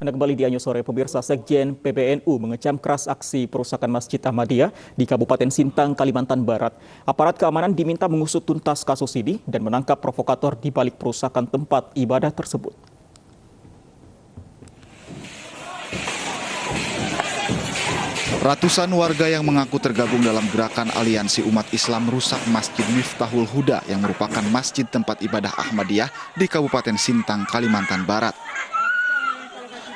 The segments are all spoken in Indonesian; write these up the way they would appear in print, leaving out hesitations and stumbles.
Anda kembali di Anyo Sore, pemirsa. Sekjen PBNU mengecam keras aksi perusakan Masjid Ahmadiyah di Kabupaten Sintang, Kalimantan Barat. Aparat keamanan diminta mengusut tuntas kasus ini dan menangkap provokator di balik perusakan tempat ibadah tersebut. Ratusan warga yang mengaku tergabung dalam gerakan aliansi umat Islam rusak Masjid Miftahul Huda yang merupakan masjid tempat ibadah Ahmadiyah di Kabupaten Sintang, Kalimantan Barat.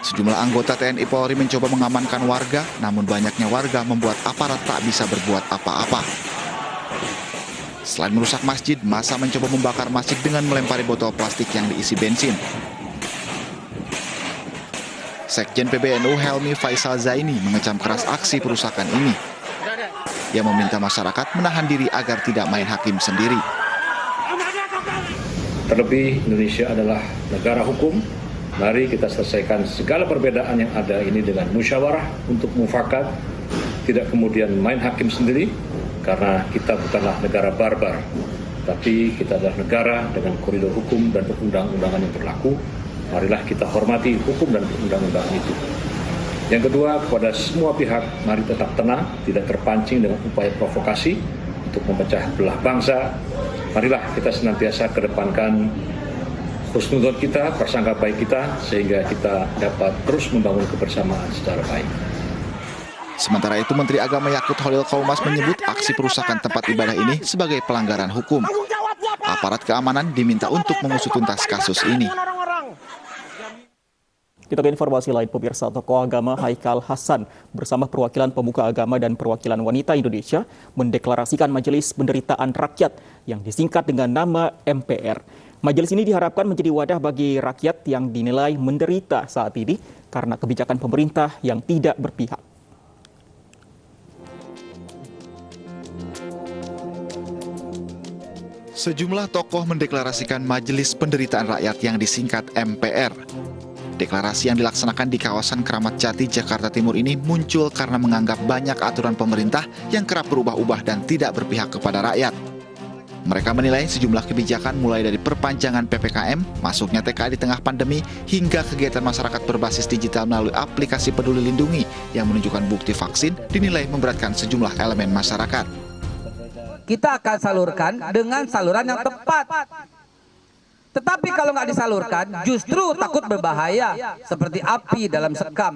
Sejumlah anggota TNI Polri mencoba mengamankan warga, namun banyaknya warga membuat aparat tak bisa berbuat apa-apa. Selain merusak masjid, massa mencoba membakar masjid dengan melempari botol plastik yang diisi bensin. Sekjen PBNU Helmi Faisal Zaini mengecam keras aksi perusakan ini. Ia meminta masyarakat menahan diri agar tidak main hakim sendiri. Terlebih Indonesia adalah negara hukum. Mari kita selesaikan segala perbedaan yang ada ini dengan musyawarah untuk mufakat, tidak kemudian main hakim sendiri, karena kita bukanlah negara barbar, tapi kita adalah negara dengan koridor hukum dan perundang-undangan yang berlaku. Marilah kita hormati hukum dan perundang-undangan itu. Yang kedua, kepada semua pihak, mari tetap tenang, tidak terpancing dengan upaya provokasi untuk memecah belah bangsa. Marilah kita senantiasa kedepankan husnuzon kita, prasangka baik kita, sehingga kita dapat terus membangun kebersamaan secara baik. Sementara itu, Menteri Agama Yakut Holil Qaumas menyebut aksi perusakan tempat ibadah ini sebagai pelanggaran hukum. Aparat keamanan diminta untuk mengusut tuntas kasus ini. Kita ke informasi lain, pemirsa. Tokoh agama Haikal Hasan bersama perwakilan pemuka agama dan perwakilan wanita Indonesia mendeklarasikan Majelis Penderitaan Rakyat yang disingkat dengan nama MPR. Majelis ini diharapkan menjadi wadah bagi rakyat yang dinilai menderita saat ini karena kebijakan pemerintah yang tidak berpihak. Sejumlah tokoh mendeklarasikan Majelis Penderitaan Rakyat yang disingkat MPR. Deklarasi yang dilaksanakan di kawasan Kramat Jati, Jakarta Timur ini muncul karena menganggap banyak aturan pemerintah yang kerap berubah-ubah dan tidak berpihak kepada rakyat. Mereka menilai sejumlah kebijakan mulai dari perpanjangan PPKM, masuknya TKA di tengah pandemi, hingga kegiatan masyarakat berbasis digital melalui aplikasi Peduli Lindungi yang menunjukkan bukti vaksin dinilai memberatkan sejumlah elemen masyarakat. Kita akan salurkan dengan saluran yang tepat. Tetapi kalau nggak disalurkan, justru takut berbahaya seperti api dalam sekam.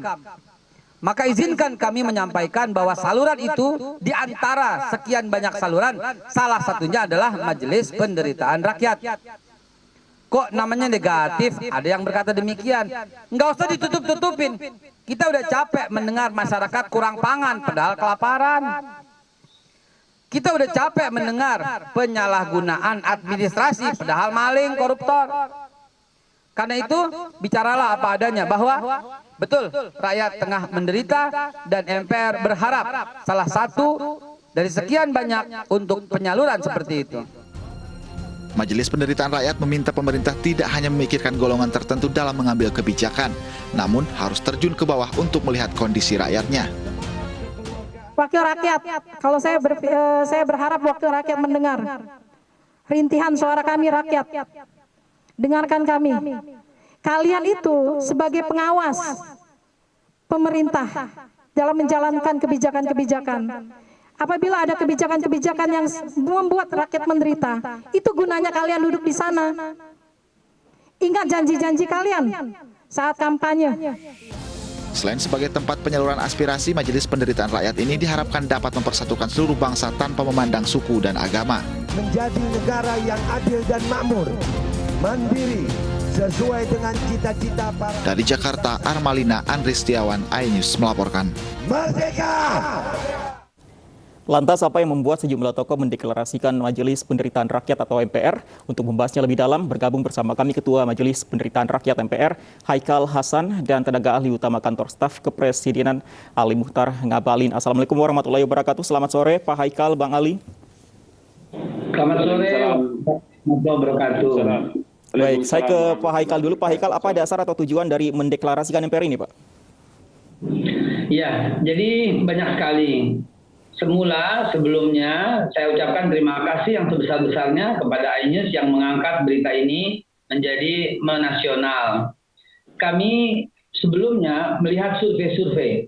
Maka izinkan kami menyampaikan bahwa saluran itu di antara sekian banyak saluran, salah satunya adalah Majelis Penderitaan Rakyat. Kok namanya negatif? Ada yang berkata demikian. Nggak usah ditutup-tutupin. Kita udah capek mendengar masyarakat kurang pangan, padahal kelaparan. Kita udah capek mendengar penyalahgunaan administrasi, padahal maling, koruptor. Karena itu, bicaralah apa adanya bahwa betul rakyat tengah menderita dan MPR berharap salah satu dari sekian banyak untuk penyaluran seperti itu. Majelis Penderitaan Rakyat meminta pemerintah tidak hanya memikirkan golongan tertentu dalam mengambil kebijakan, namun harus terjun ke bawah untuk melihat kondisi rakyatnya. Wakil rakyat, kalau saya berharap wakil rakyat mendengar rintihan suara kami rakyat. Dengarkan kami. Kalian itu sebagai pengawas pemerintah dalam menjalankan kebijakan-kebijakan. Apabila ada kebijakan-kebijakan yang membuat rakyat menderita, itu gunanya kalian duduk di sana. Ingat janji-janji kalian saat kampanye. Selain sebagai tempat penyaluran aspirasi, Majelis Penderitaan Rakyat ini diharapkan dapat mempersatukan seluruh bangsa tanpa memandang suku dan agama. Menjadi negara yang adil dan makmur, mandiri, sesuai dengan cita-cita para... Dari Jakarta, Armalina Andri Setiawan, iNews melaporkan. Merdeka! Lantas apa yang membuat sejumlah tokoh mendeklarasikan Majelis Penderitaan Rakyat atau MPR? Untuk membahasnya lebih dalam, bergabung bersama kami Ketua Majelis Penderitaan Rakyat MPR, Haikal Hasan, dan tenaga ahli utama Kantor Staf Kepresidenan, Ali Muhtar Ngabalin. Assalamualaikum warahmatullahi wabarakatuh. Selamat sore, Pak Haikal, Bang Ali. Selamat sore, warahmatullahi wabarakatuh. Baik, saya ke Pak Haikal dulu. Pak Haikal, apa dasar atau tujuan dari mendeklarasikan MPR ini, Pak? Ya, jadi banyak sekali. Sebelumnya saya ucapkan terima kasih yang sebesar-besarnya kepada iNews yang mengangkat berita ini menjadi menasional. Kami sebelumnya melihat survei-survei.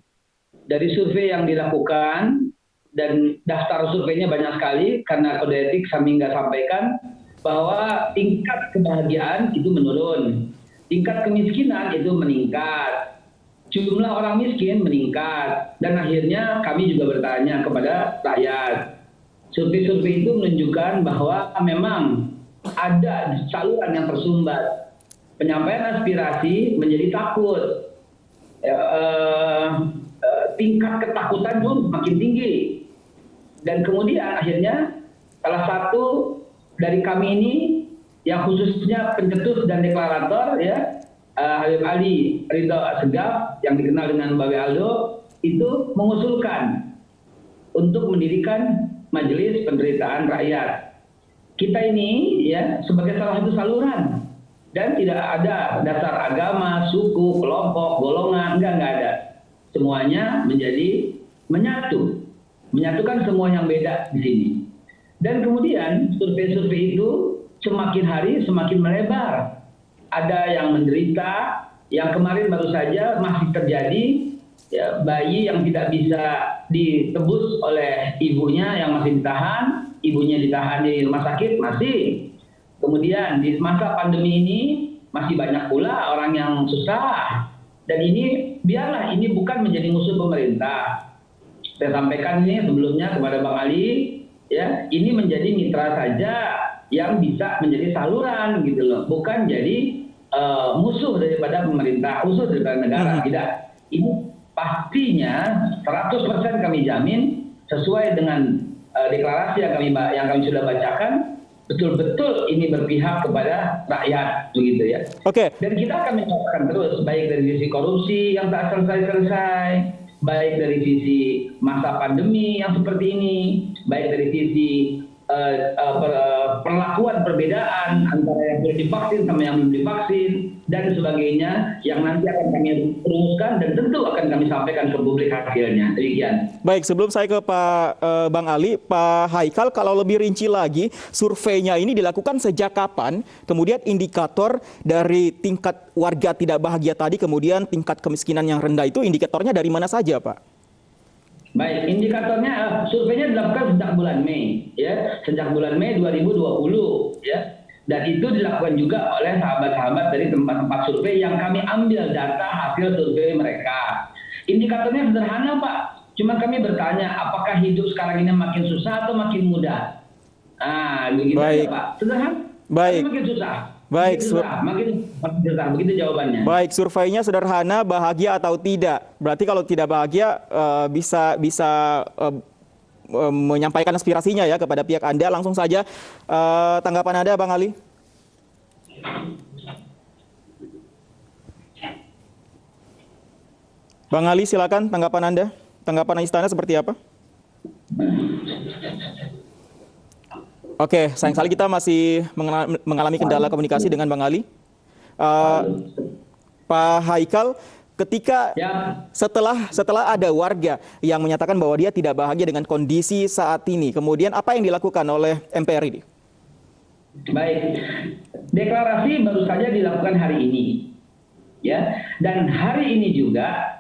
Dari survei yang dilakukan, dan daftar surveinya banyak sekali, karena kode etik kami nggak sampaikan, bahwa tingkat kebahagiaan itu menurun, tingkat kemiskinan itu meningkat, jumlah orang miskin meningkat, dan akhirnya kami juga bertanya kepada rakyat. Survei-survei itu menunjukkan bahwa memang ada saluran yang tersumbat. Penyampaian aspirasi menjadi takut. Tingkat ketakutan pun makin tinggi. Dan kemudian akhirnya salah satu dari kami ini yang khususnya pencetus dan deklarator ya, Habib Ali Ridho Assegaf yang dikenal dengan Babe Aldo, itu mengusulkan untuk mendirikan Majelis Penderitaan Rakyat. Kita ini ya sebagai salah satu saluran, dan tidak ada dasar agama, suku, kelompok, golongan, enggak ada. Semuanya menjadi menyatukan semua yang beda di sini. Dan kemudian survei-survei itu semakin hari semakin melebar. Ada yang menderita, yang kemarin baru saja masih terjadi ya, bayi yang tidak bisa ditebus oleh ibunya yang masih ditahan, ibunya ditahan di rumah sakit masih. Kemudian di masa pandemi ini masih banyak pula orang yang susah. Dan ini biarlah ini bukan menjadi musuh pemerintah. Saya sampaikan ini sebelumnya kepada Bang Ali, ya, ini menjadi mitra saja yang bisa menjadi saluran gitu loh, bukan jadi musuh daripada pemerintah, musuh daripada negara. Tidak. Ini pastinya 100% kami jamin sesuai dengan deklarasi yang kami sudah bacakan, betul-betul ini berpihak kepada rakyat begitu ya. Oke. Dan kita akan mencoba terus, baik dari sisi korupsi yang tak selesai-selesai, baik dari sisi masa pandemi yang seperti ini, baik dari sisi perlakuan perbedaan antara yang sudah divaksin sama yang belum divaksin dan sebagainya, yang nanti akan kami rumuskan dan tentu akan kami sampaikan ke publik hasilnya. Demikian. Baik, sebelum saya ke Pak Bang Ali, Pak Haikal, kalau lebih rinci lagi, surveinya ini dilakukan sejak kapan? Kemudian indikator dari tingkat warga tidak bahagia tadi, kemudian tingkat kemiskinan yang rendah itu indikatornya dari mana saja, Pak? Baik, indikatornya surveinya dilakukan sejak bulan Mei, ya, sejak bulan Mei 2020, ya, dan itu dilakukan juga oleh sahabat-sahabat dari tempat-tempat survei yang kami ambil data hasil survei mereka. Indikatornya sederhana, Pak. Cuma kami bertanya, apakah hidup sekarang ini makin susah atau makin mudah? Ah, begitu aja, Pak. Sederhana. Baik. Makin susah. Baik, makin susah. Begitu jawabannya. Baik, surveinya sederhana, bahagia atau tidak. Berarti kalau tidak bahagia bisa menyampaikan aspirasinya ya kepada pihak Anda. Langsung saja tanggapan Anda, Bang Ali. Bang Ali, silakan tanggapan Anda. Tanggapan istana seperti apa? Oke, sayang sekali kita masih mengalami kendala komunikasi dengan Bang Ali. Pak Haikal, ketika setelah ada warga yang menyatakan bahwa dia tidak bahagia dengan kondisi saat ini, kemudian apa yang dilakukan oleh MPR ini? Baik, deklarasi baru saja dilakukan hari ini, ya, dan hari ini juga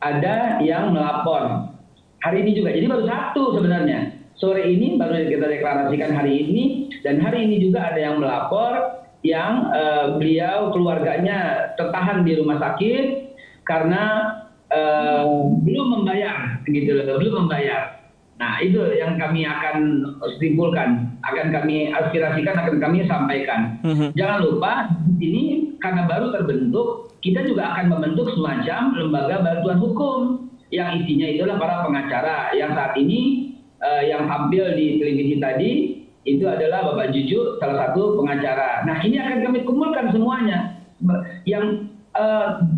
ada yang melapor. Hari ini juga, jadi baru satu sebenarnya. Sore ini baru kita deklarasikan hari ini, dan hari ini juga ada yang melapor yang beliau keluarganya tertahan di rumah sakit karena belum membayar, gitu loh, belum membayar. Nah, itu yang kami akan simpulkan, akan kami aspirasikan, akan kami sampaikan. Jangan lupa, ini karena baru terbentuk, kita juga akan membentuk semacam lembaga bantuan hukum yang isinya itulah para pengacara yang saat ini yang tampil di televisi tadi itu adalah Bapak Juju, salah satu pengacara. Nah, ini akan kami kumpulkan semuanya. Yang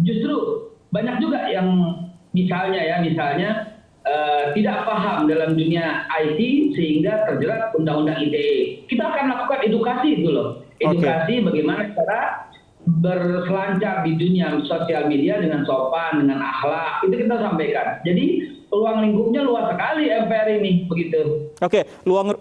justru banyak juga yang misalnya tidak paham dalam dunia IT sehingga terjerat undang-undang ITE. Kita akan lakukan edukasi itu loh. Edukasi bagaimana cara berselancar di dunia sosial media dengan sopan, dengan akhlak. Itu kita sampaikan. Jadi ruang lingkupnya luas sekali MPR ini, begitu. Oke,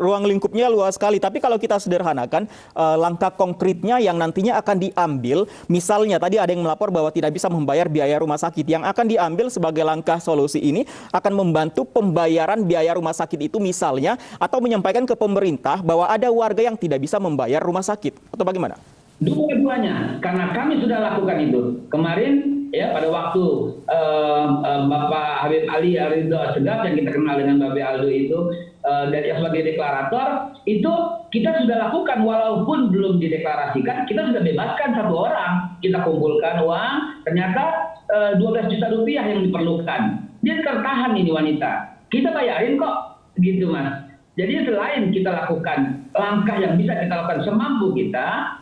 ruang lingkupnya luas sekali. Tapi kalau kita sederhanakan, langkah konkretnya yang nantinya akan diambil, misalnya tadi ada yang melapor bahwa tidak bisa membayar biaya rumah sakit. Yang akan diambil sebagai langkah solusi ini akan membantu pembayaran biaya rumah sakit itu misalnya, atau menyampaikan ke pemerintah bahwa ada warga yang tidak bisa membayar rumah sakit, atau bagaimana? Dua-duanya, karena kami sudah lakukan itu. Kemarin ya pada waktu Bapak Habib Ali Ridho Assegaf yang kita kenal dengan Bapak Aldo itu dari sebagai deklarator, itu kita sudah lakukan walaupun belum dideklarasikan, kita sudah bebaskan satu orang. Kita kumpulkan uang, ternyata 12 juta rupiah yang diperlukan. Dia tertahan ini wanita. Kita bayarin kok, gitu Mas. Jadi selain kita lakukan langkah yang bisa kita lakukan semampu kita,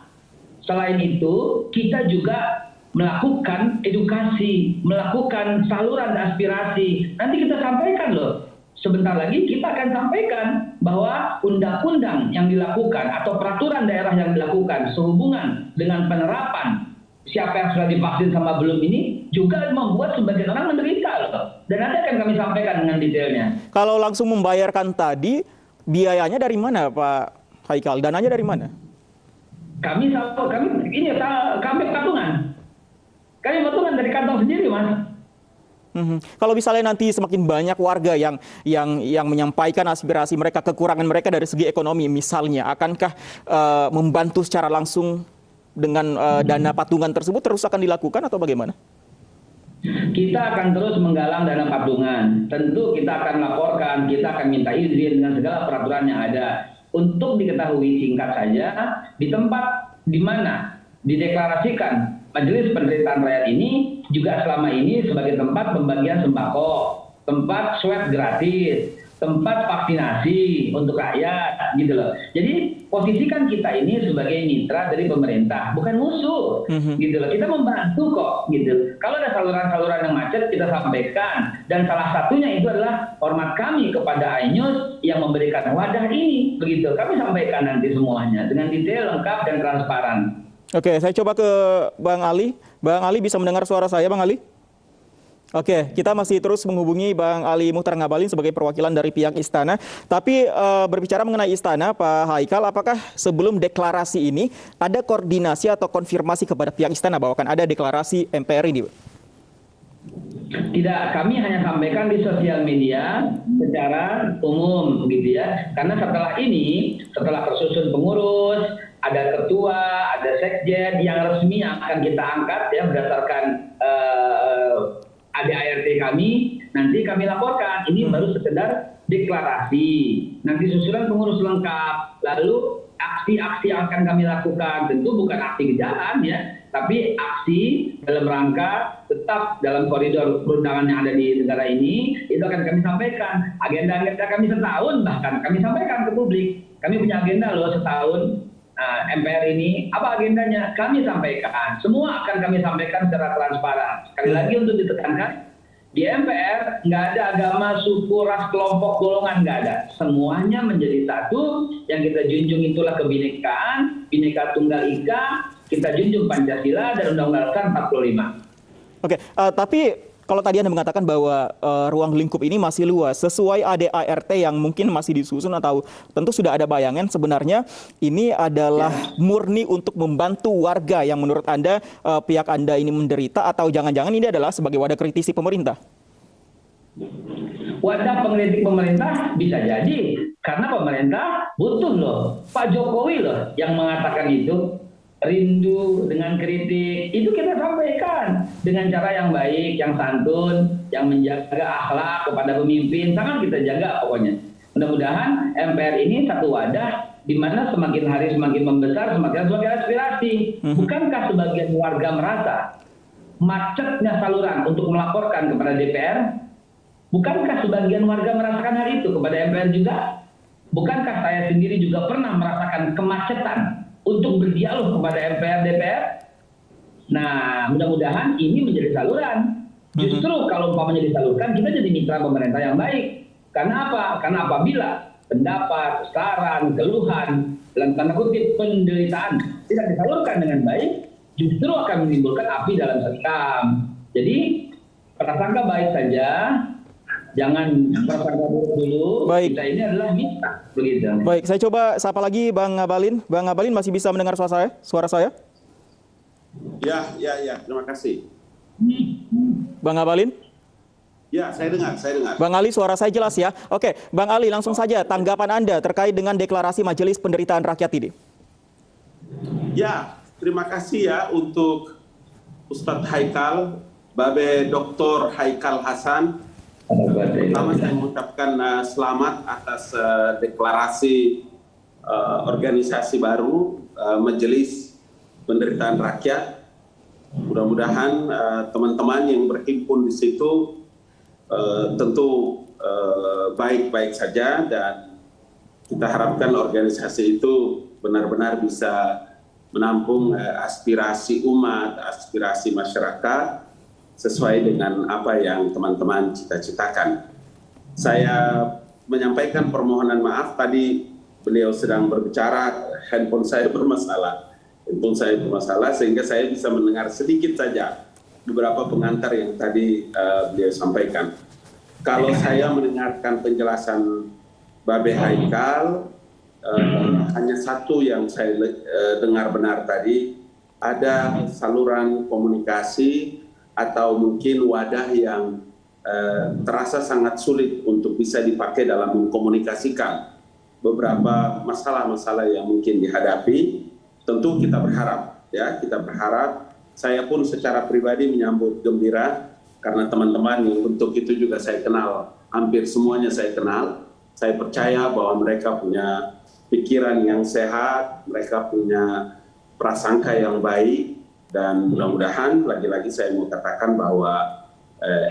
selain itu kita juga melakukan edukasi, melakukan saluran aspirasi. Nanti kita sampaikan loh. Sebentar lagi kita akan sampaikan bahwa undang-undang yang dilakukan atau peraturan daerah yang dilakukan sehubungan dengan penerapan siapa yang sudah divaksin sama belum ini juga membuat sebagian orang menderita loh. Dan nanti akan kami sampaikan dengan detailnya. Kalau langsung membayarkan tadi, biayanya dari mana Pak Haikal? Dananya dari mana? Kami patungan. Kami patungan dari kantong sendiri, Mas. Kalau misalnya nanti semakin banyak warga yang menyampaikan aspirasi mereka, kekurangan mereka dari segi ekonomi misalnya, akankah membantu secara langsung dengan dana patungan tersebut terus akan dilakukan atau bagaimana? Kita akan terus menggalang dana patungan. Tentu kita akan laporkan, kita akan minta izin dengan segala peraturan yang ada. Untuk diketahui singkat saja, di tempat di mana dideklarasikan Majelis Penderitaan Rakyat ini juga selama ini sebagai tempat pembagian sembako, tempat swab gratis, tempat vaksinasi untuk rakyat, gitu loh. Jadi posisikan kita ini sebagai mitra dari pemerintah, bukan musuh, gitu loh. Kita membantu kok, gitu. Kalau ada saluran-saluran yang macet, kita sampaikan. Dan salah satunya itu adalah hormat kami kepada iNews yang memberikan wadah ini, begitu. Kami sampaikan nanti semuanya dengan detail, lengkap, dan transparan. Oke, saya coba ke Bang Ali. Bang Ali bisa mendengar suara saya, Bang Ali? Oke, kita masih terus menghubungi Bang Ali Muhtar Ngabalin sebagai perwakilan dari pihak Istana. Tapi berbicara mengenai Istana, Pak Haikal, apakah sebelum deklarasi ini ada koordinasi atau konfirmasi kepada pihak Istana bahwa akan ada deklarasi MPR ini? Tidak, kami hanya sampaikan di sosial media secara umum, gitu ya. Karena setelah ini, setelah tersusun pengurus, ada ketua, ada sekjen yang resmi yang akan kita angkat ya berdasarkan ADART kami, nanti kami laporkan. Ini baru sekedar deklarasi. Nanti susulan pengurus lengkap, lalu aksi-aksi yang akan kami lakukan tentu bukan aksi kejahatan ya, tapi aksi dalam rangka tetap dalam koridor perundangan yang ada di negara ini, itu akan kami sampaikan. Agenda-agenda kami setahun bahkan kami sampaikan ke publik. Kami punya agenda loh setahun. MPR ini, apa agendanya? Kami sampaikan. Semua akan kami sampaikan secara transparan. Sekali lagi untuk ditekankan, di MPR nggak ada agama, suku, ras, kelompok, golongan, nggak ada. Semuanya menjadi satu. Yang kita junjung itulah kebinekaan, Bhinneka Tunggal Ika, kita junjung Pancasila dan Undang-Undang Dasar 45. Oke, tapi kalau tadi Anda mengatakan bahwa ruang lingkup ini masih luas, sesuai ADART yang mungkin masih disusun atau tentu sudah ada bayangan, sebenarnya ini adalah murni untuk membantu warga yang menurut Anda, pihak Anda ini menderita, atau jangan-jangan ini adalah sebagai wadah kritisi pemerintah? Wadah pengkritik pemerintah bisa jadi, karena pemerintah butuh loh. Pak Jokowi loh yang mengatakan itu. Rindu dengan kritik, itu kita sampaikan dengan cara yang baik, yang santun, yang menjaga akhlak kepada pemimpin, sangat kita jaga pokoknya. Mudah-mudahan MPR ini satu wadah di mana semakin hari semakin membesar, semakin sebagai aspirasi. Bukankah sebagian warga merasa macetnya saluran untuk melaporkan kepada DPR? Bukankah sebagian warga merasakan hal itu kepada MPR juga? Bukankah saya sendiri juga pernah merasakan kemacetan untuk berdialog kepada MPR DPR? Nah, mudah-mudahan ini menjadi saluran. Justru kalau umpamanya disalurkan, kita jadi mitra pemerintah yang baik. Karena apa? Karena apabila pendapat, saran, keluhan, dalam tanda kutip penderitaan tidak disalurkan dengan baik, justru akan menimbulkan api dalam sekam. Jadi, prasangka baik saja, Jangan prasangka buruk dulu. Baik. Kita ini adalah mitra, begitu. Baik, saya coba sapa lagi Bang Ngabalin. Bang Ngabalin masih bisa mendengar suara saya? Ya, terima kasih. Bang Ngabalin? Ya, saya dengar. Bang Ali, suara saya jelas ya? Oke, Bang Ali, langsung saja tanggapan Anda terkait dengan deklarasi Majelis Penderitaan Rakyat ini. Ya, terima kasih ya untuk Ustadz Haikal, Babe Dr. Haikal Hasan. Pertama saya mengucapkan selamat atas deklarasi organisasi baru Majelis Penderitaan Rakyat. Mudah-mudahan teman-teman yang berhimpun di situ tentu baik-baik saja, dan kita harapkan organisasi itu benar-benar bisa menampung aspirasi umat, aspirasi masyarakat sesuai dengan apa yang teman-teman cita-citakan. Saya menyampaikan permohonan maaf, tadi beliau sedang berbicara, handphone saya bermasalah sehingga saya bisa mendengar sedikit saja beberapa pengantar yang tadi beliau sampaikan. Kalau saya mendengarkan penjelasan Babe Haikal, hanya satu yang saya dengar benar tadi, ada saluran komunikasi atau mungkin wadah yang terasa sangat sulit untuk bisa dipakai dalam mengkomunikasikan beberapa masalah-masalah yang mungkin dihadapi. Tentu kita berharap, saya pun secara pribadi menyambut gembira karena teman-teman yang untuk itu juga saya kenal, hampir semuanya saya kenal. Saya percaya bahwa mereka punya pikiran yang sehat, mereka punya prasangka yang baik, dan mudah-mudahan lagi-lagi saya mau katakan bahwa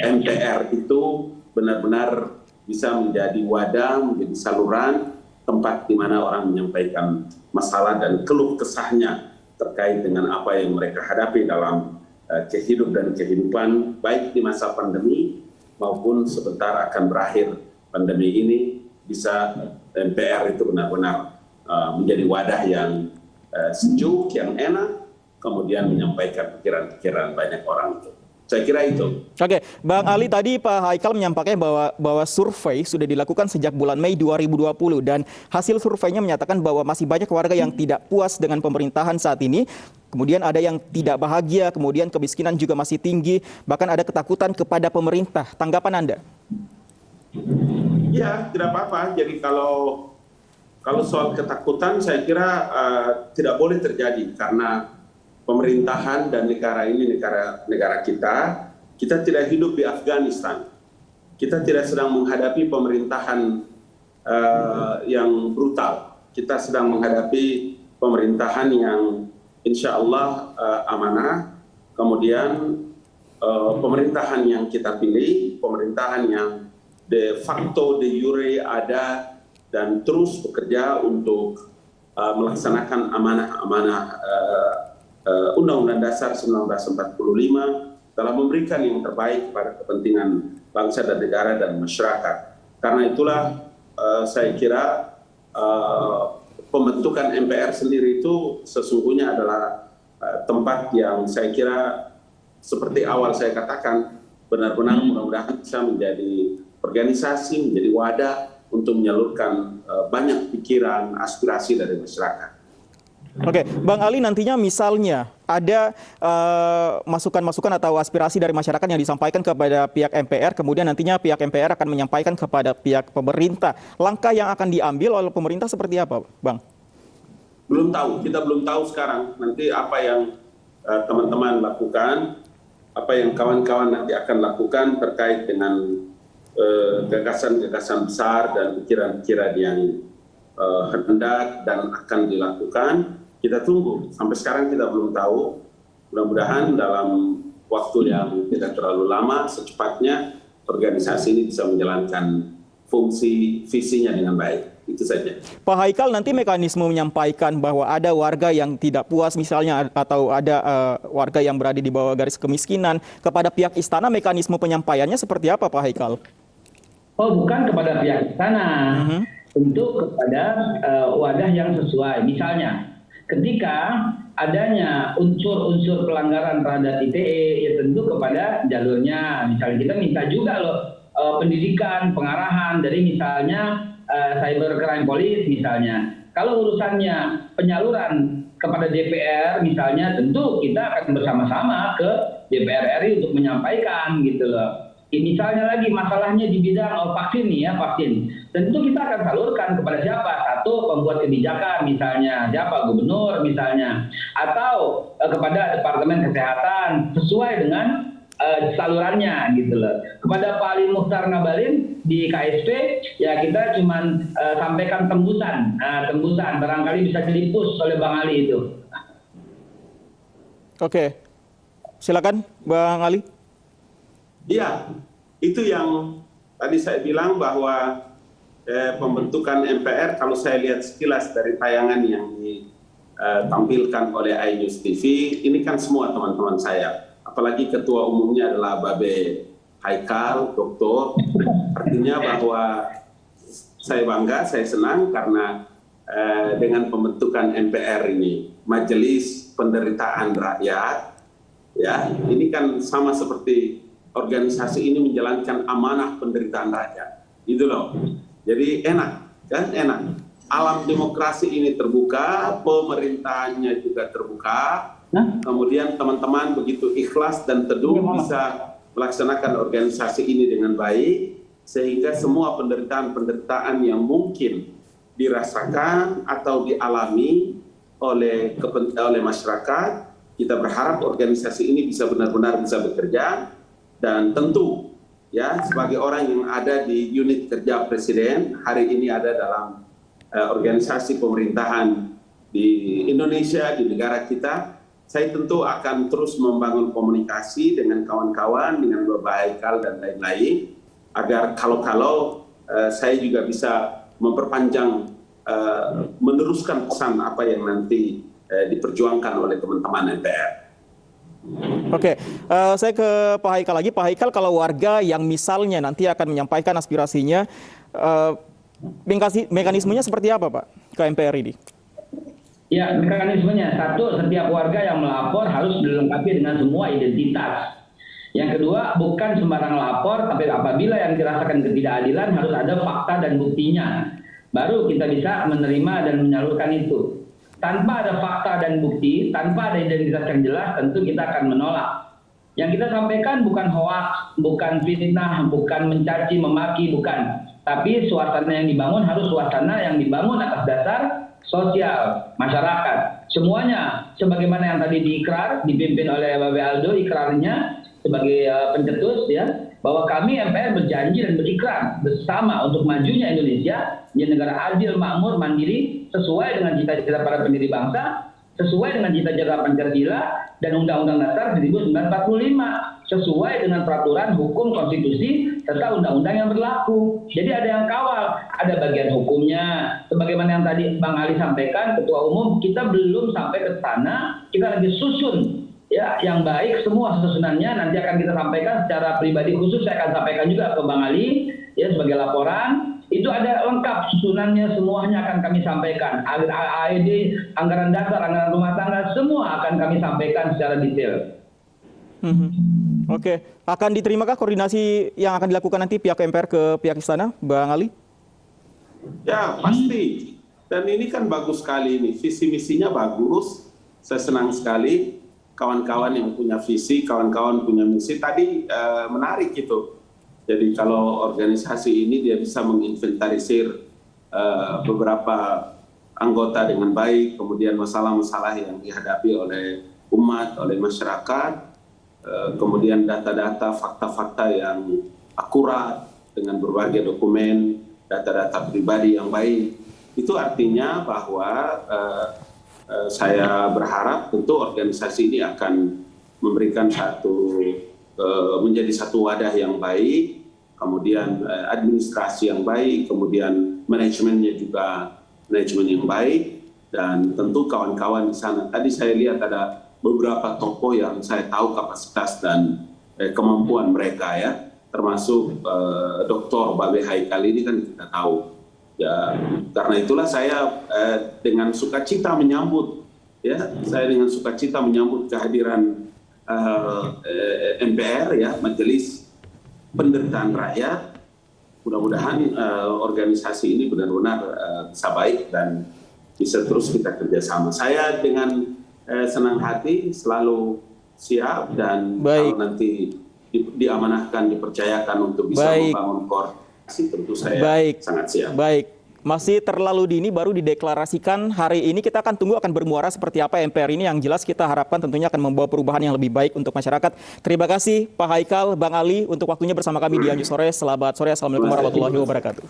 MPR itu benar-benar bisa menjadi wadah, menjadi saluran, tempat di mana orang menyampaikan masalah dan keluh kesahnya terkait dengan apa yang mereka hadapi dalam kehidupan, baik di masa pandemi maupun sebentar akan berakhir pandemi ini, bisa MPR itu benar-benar menjadi wadah yang sejuk, yang enak, kemudian menyampaikan pikiran-pikiran banyak orang itu. Saya kira itu. Oke, Bang Ali, tadi Pak Haikal menyampaikan bahwa survei sudah dilakukan sejak bulan Mei 2020 dan hasil surveinya menyatakan bahwa masih banyak warga yang tidak puas dengan pemerintahan saat ini. Kemudian ada yang tidak bahagia, kemudian kemiskinan juga masih tinggi, bahkan ada ketakutan kepada pemerintah. Tanggapan Anda? Ya, tidak apa-apa. Jadi kalau soal ketakutan saya kira tidak boleh terjadi, karena pemerintahan dan negara ini negara kita tidak hidup di Afghanistan. Kita tidak sedang menghadapi pemerintahan yang brutal. Kita sedang menghadapi pemerintahan yang insya Allah amanah. Kemudian pemerintahan yang kita pilih, pemerintahan yang de facto, de jure ada dan terus bekerja untuk melaksanakan amanah-amanah Undang-Undang Dasar 1945 telah memberikan yang terbaik pada kepentingan bangsa dan negara dan masyarakat. Karena itulah saya kira pembentukan MPR sendiri itu sesungguhnya adalah tempat yang saya kira seperti awal saya katakan, benar-benar mudah-mudahan bisa menjadi organisasi, menjadi wadah untuk menyalurkan banyak pikiran, aspirasi dari masyarakat. Oke, Bang Ali, nantinya misalnya ada masukan-masukan atau aspirasi dari masyarakat yang disampaikan kepada pihak MPR, kemudian nantinya pihak MPR akan menyampaikan kepada pihak pemerintah. Langkah yang akan diambil oleh pemerintah seperti apa, Bang? Belum tahu, kita belum tahu sekarang. Nanti apa yang teman-teman lakukan, apa yang kawan-kawan nanti akan lakukan terkait dengan gagasan-gagasan besar dan pikiran-pikiran yang hendak dan akan dilakukan, kita tunggu. Sampai sekarang kita belum tahu. Mudah-mudahan dalam waktu yang tidak terlalu lama, secepatnya organisasi ini bisa menjalankan fungsi visinya dengan baik. Itu saja. Pak Haikal, nanti mekanisme menyampaikan bahwa ada warga yang tidak puas misalnya, atau ada warga yang berada di bawah garis kemiskinan, kepada pihak istana, mekanisme penyampaiannya seperti apa, Pak Haikal? Oh, bukan kepada pihak istana. Tentu kepada wadah yang sesuai. Misalnya, ketika adanya unsur-unsur pelanggaran terhadap ITE, ya tentu kepada jalurnya. Misalnya kita minta juga loh pendidikan, pengarahan, dari misalnya cybercrime police misalnya. Kalau urusannya penyaluran kepada DPR misalnya, tentu kita akan bersama-sama ke DPR RI untuk menyampaikan gitu loh. Misalnya lagi masalahnya di bidang vaksin nih ya, vaksin. Tentu kita akan salurkan kepada siapa? Satu, pembuat kebijakan misalnya, siapa? Gubernur misalnya. Atau kepada Departemen Kesehatan sesuai dengan salurannya gitu loh. Kepada Pak Ali Mukhtar Ngabalin di KSP ya kita cuman sampaikan tembusan. Tembusan barangkali bisa dilipus oleh Bang Ali itu. Oke. Silakan Bang Ali. Iya, itu yang tadi saya bilang bahwa pembentukan MPR, kalau saya lihat sekilas dari tayangan yang ditampilkan oleh iNews TV, ini kan semua teman-teman saya. Apalagi ketua umumnya adalah Babe Haikal, doktor. Artinya bahwa saya bangga, saya senang karena dengan pembentukan MPR ini, Majelis Penderitaan Rakyat, ya ini kan sama seperti organisasi ini menjalankan amanah penderitaan rakyat, itu loh. Jadi enak, kan enak. Alam demokrasi ini terbuka, pemerintahannya juga terbuka. Kemudian teman-teman begitu ikhlas dan teduh bisa melaksanakan organisasi ini dengan baik, sehingga semua penderitaan-penderitaan yang mungkin dirasakan atau dialami oleh masyarakat, kita berharap organisasi ini bisa benar-benar bisa bekerja. Dan tentu ya sebagai orang yang ada di unit kerja Presiden, hari ini ada dalam organisasi pemerintahan di Indonesia, di negara kita, saya tentu akan terus membangun komunikasi dengan kawan-kawan, dengan Bapak Haikal dan lain-lain, agar kalau saya juga bisa memperpanjang, meneruskan pesan apa yang nanti diperjuangkan oleh teman-teman MPR. Oke, saya ke Pak Haikal lagi. Pak Haikal, kalau warga yang misalnya nanti akan menyampaikan aspirasinya, mekanismenya seperti apa Pak ke MPR ini? Ya, mekanismenya satu, setiap warga yang melapor harus dilengkapi dengan semua identitas. Yang kedua, bukan sembarang lapor, tapi apabila yang dirasakan ketidakadilan harus ada fakta dan buktinya. Baru kita bisa menerima dan menyalurkan itu. Tanpa ada fakta dan bukti, tanpa ada identitas yang jelas, tentu kita akan menolak. Yang kita sampaikan bukan hoaks, bukan fitnah, bukan mencaci, memaki, bukan. Tapi suasana yang dibangun harus suasana yang dibangun atas dasar sosial, masyarakat. Semuanya, sebagaimana yang tadi diikrar, dipimpin oleh Babe Aldo, ikrarnya sebagai pencetus, ya, bahwa kami MPR berjanji dan berikrar bersama untuk majunya Indonesia menjadi negara adil, makmur, mandiri, sesuai dengan cita-cita para pendiri bangsa, sesuai dengan cita-cita Pancasila dan Undang-Undang Dasar 1945, sesuai dengan peraturan hukum konstitusi serta undang-undang yang berlaku. Jadi ada yang kawal, ada bagian hukumnya. Sebagaimana yang tadi Bang Ali sampaikan, Ketua Umum, kita belum sampai ke sana, kita lagi susun ya yang baik, semua susunannya nanti akan kita sampaikan secara pribadi khusus. Saya akan sampaikan juga ke Bang Ali ya sebagai laporan. Itu ada lengkap susunannya, semuanya akan kami sampaikan. AED, anggaran dasar, anggaran rumah tangga, semua akan kami sampaikan secara detail. Oke, akan diterimakah koordinasi yang akan dilakukan nanti pihak MPR ke pihak istana, Bang Ali? Ya pasti. Dan ini kan bagus sekali ini, visi misinya bagus. Saya senang sekali kawan-kawan yang punya visi, kawan-kawan punya misi. Tadi menarik itu. Jadi kalau organisasi ini dia bisa menginventarisir beberapa anggota dengan baik, kemudian masalah-masalah yang dihadapi oleh umat, oleh masyarakat, kemudian data-data, fakta-fakta yang akurat dengan berbagai dokumen, data-data pribadi yang baik. Itu artinya bahwa saya berharap tentu organisasi ini akan memberikan menjadi satu wadah yang baik, kemudian administrasi yang baik, kemudian manajemennya juga manajemen yang baik, dan tentu kawan-kawan di sana. Tadi saya lihat ada beberapa tokoh yang saya tahu kapasitas dan kemampuan mereka ya, termasuk Dr. Babe Haikal ini kan kita tahu. Ya, karena itulah saya dengan sukacita menyambut kehadiran MPR ya, Majelis penderitaan rakyat. Mudah-mudahan organisasi ini benar-benar bisa baik dan bisa terus kita kerjasama. Saya dengan senang hati selalu siap dan kalau nanti diamanahkan, dipercayakan untuk bisa membangun koordinasi, tentu saya sangat siap. Baik. Masih terlalu dini baru dideklarasikan hari ini. Kita akan tunggu akan bermuara seperti apa MPR ini. Yang jelas kita harapkan tentunya akan membawa perubahan yang lebih baik untuk masyarakat. Terima kasih Pak Haikal, Bang Ali untuk waktunya bersama kami di Anju Sore. Selamat sore. Assalamualaikum warahmatullahi wabarakatuh.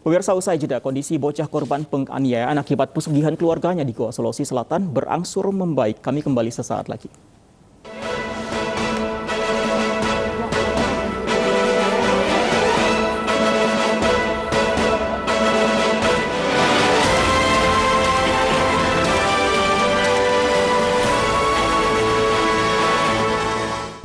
Pemirsa, usai jeda, kondisi bocah korban penganiayaan akibat pesugihan keluarganya di Goa, Sulawesi Selatan berangsur membaik. Kami kembali sesaat lagi.